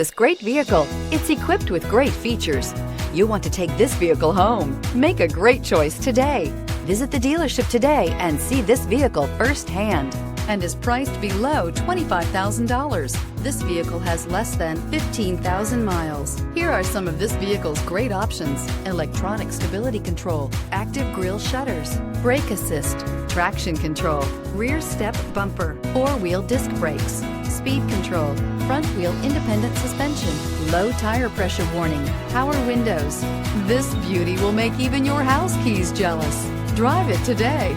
This great vehicle. It's equipped with great features. You want to take this vehicle home. Make a great choice today. Visit the dealership today and see this vehicle firsthand, and is priced below $25,000. This vehicle has less than 15,000 miles. Here are some of this vehicle's great options: electronic stability control, active grille shutters, brake assist, traction control, rear step bumper, four-wheel disc brakes, speed control, front wheel independent suspension, low tire pressure warning, power windows. This beauty will make even your house keys jealous. Drive it today.